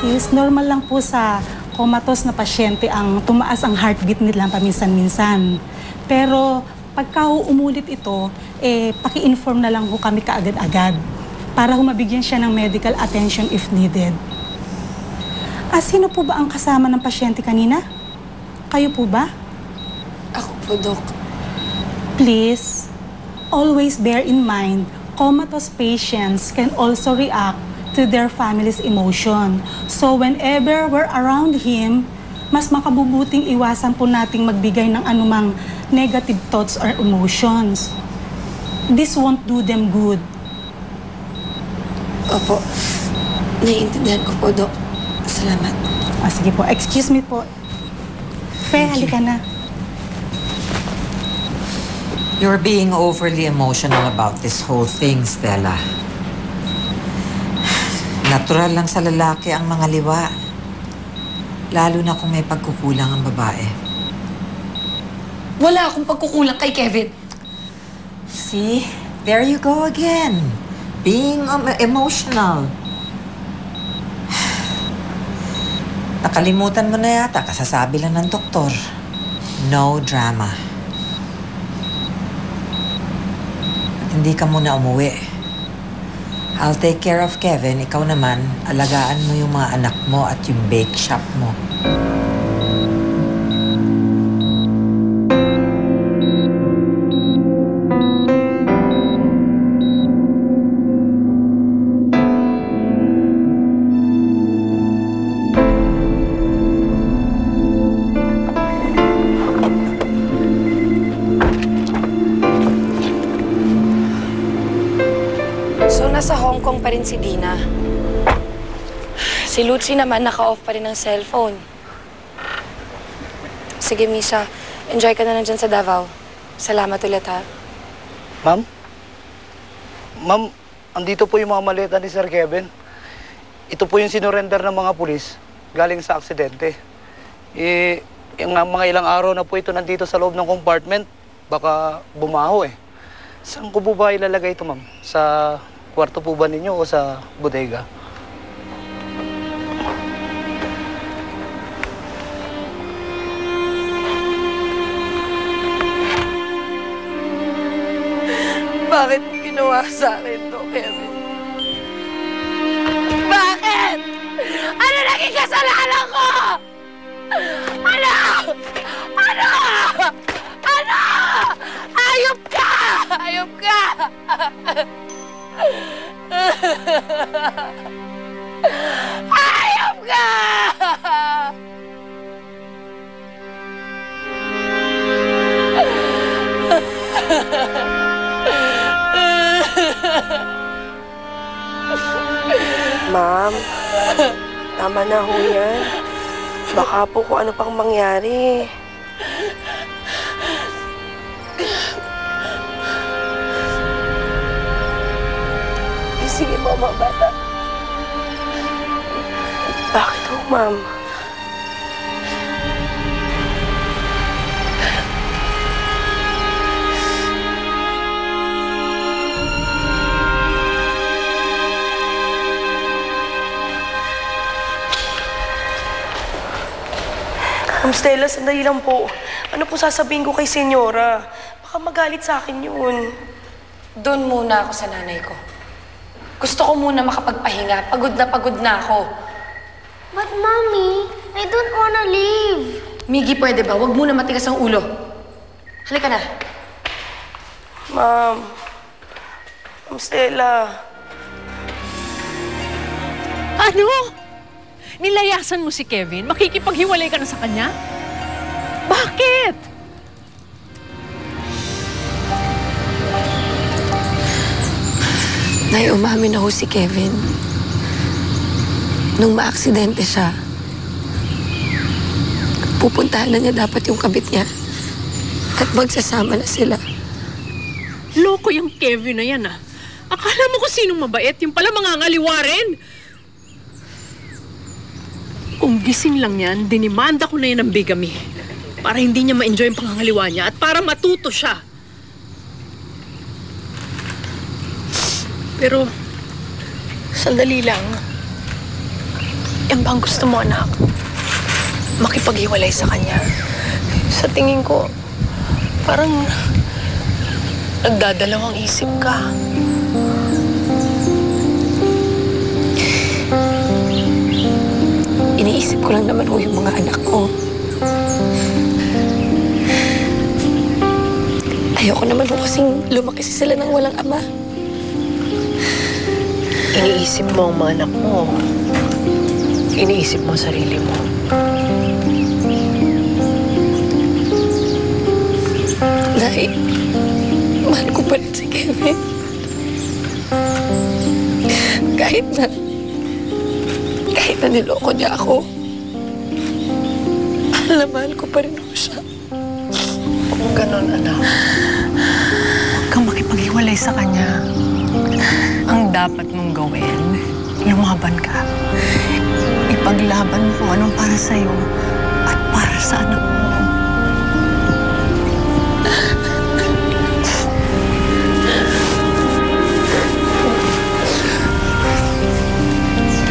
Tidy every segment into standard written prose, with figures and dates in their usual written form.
sis, normal lang po sa comatose na pasyente ang tumaas ang heartbeat nila paminsan-minsan. Pero pagka umulit ito, paki-inform na lang ho kami kaagad-agad para mabigyan siya ng medical attention if needed. Sino po ba ang kasama ng pasyente kanina? Kayo po ba? Ako po, Dok. Please, always bear in mind, comatose patients can also react to their family's emotion. So whenever we're around him, mas makabubuting iwasan po nating magbigay ng anumang negative thoughts or emotions. This won't do them good. Opo. Naiintindihan ko po, Dok. Salamat. Sige po. Excuse me po. Fe, halika na. You're being overly emotional about this whole thing, Stella. Natural lang sa lalaki ang mga liwa. Lalo na kung may pagkukulang ang babae. Wala akong pagkukulang kay Kevin. See? There you go again. Being emotional. Nakalimutan mo na yata, kasasabi lang ng doktor. No drama. At hindi ka muna umuwi. I'll take care of Kevin. Ikaw naman, alagaan mo yung mga anak mo at yung bake shop mo. Nasa Hong Kong pa rin si Dina. Si Lucy naman naka-off pa rin ng cellphone. Sige, Misha. Enjoy ka na lang dyan sa Davao. Salamat ulit, ha? Ma'am? Ma'am, andito po yung mga maleta ni Sir Kevin. Ito po yung sinurrender ng mga pulis galing sa aksidente. Yung mga ilang araw na po ito nandito sa loob ng compartment, baka bumaho eh. Saan ko po ba ilalagay ito, ma'am? Sa kwarto po ba ninyo o sa bodega? Bakit mo ginawa sa akin to, Kevin? Bakit? Ano naging kasalanan ko? Ano? Ano? Ano? Ayop ka! Ayop ka! Ayop ka! Ma'am, tama na ho yan. Baka po kung ano pang mangyari. Sige, mama, bata. Bakit ho, ma'am? Ma'am Stella, sandali lang po. Ano po sasabihin ko kay Senyora? Baka magalit sa akin yun. Doon muna ako sa nanay ko. Gusto ko muna makapagpahinga. Pagod na ako. But, Mommy, I don't wanna leave. Miggy, pwede ba? Huwag muna matigas ang ulo. Halika na. Ma'am. Ma'am Stella. Ano? Nilayasan mo si Kevin? Makikipaghiwalay ka na sa kanya? Bakit? Nay, umamin na ho si Kevin. Nung maaksidente siya, pupuntahan na niya dapat yung kabit niya. At magsasama na sila. Loko yung Kevin na yan, ah. Akala mo kung sinong mabait, yung pala mangangaliwa rin. Kung gising lang yan, dinimanda ko na yan ng bigamy. Para hindi niya ma-enjoy yung pangangaliwa niya at para matuto siya. Pero, sandali lang. Yan ba ang gusto mo, anak? Makipaghiwalay sa kanya. Sa tingin ko, parang nagdadalawang isip ka. Iniisip ko lang naman ho yung mga anak ko. Ayoko naman ho kasing lumaki sila ng walang ama. Iniisip mo ang mga anak mo. Iniisip mo ang sarili mo. Nay, mahal ko pa rin si Kevin. Kahit na niloko niya ako, mahal ko pa rin ho siya. Kung ganon, anak, huwag kang makipaghiwalay sa kanya. Ang dapat mong gawin, lumaban ka. Ipaglaban mo kung anong para sa'yo at para sa anak mo.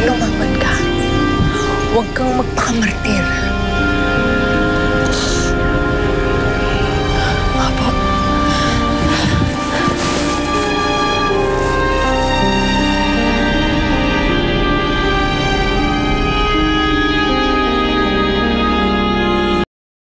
Lumaban ka. Huwag kang magpakamartir.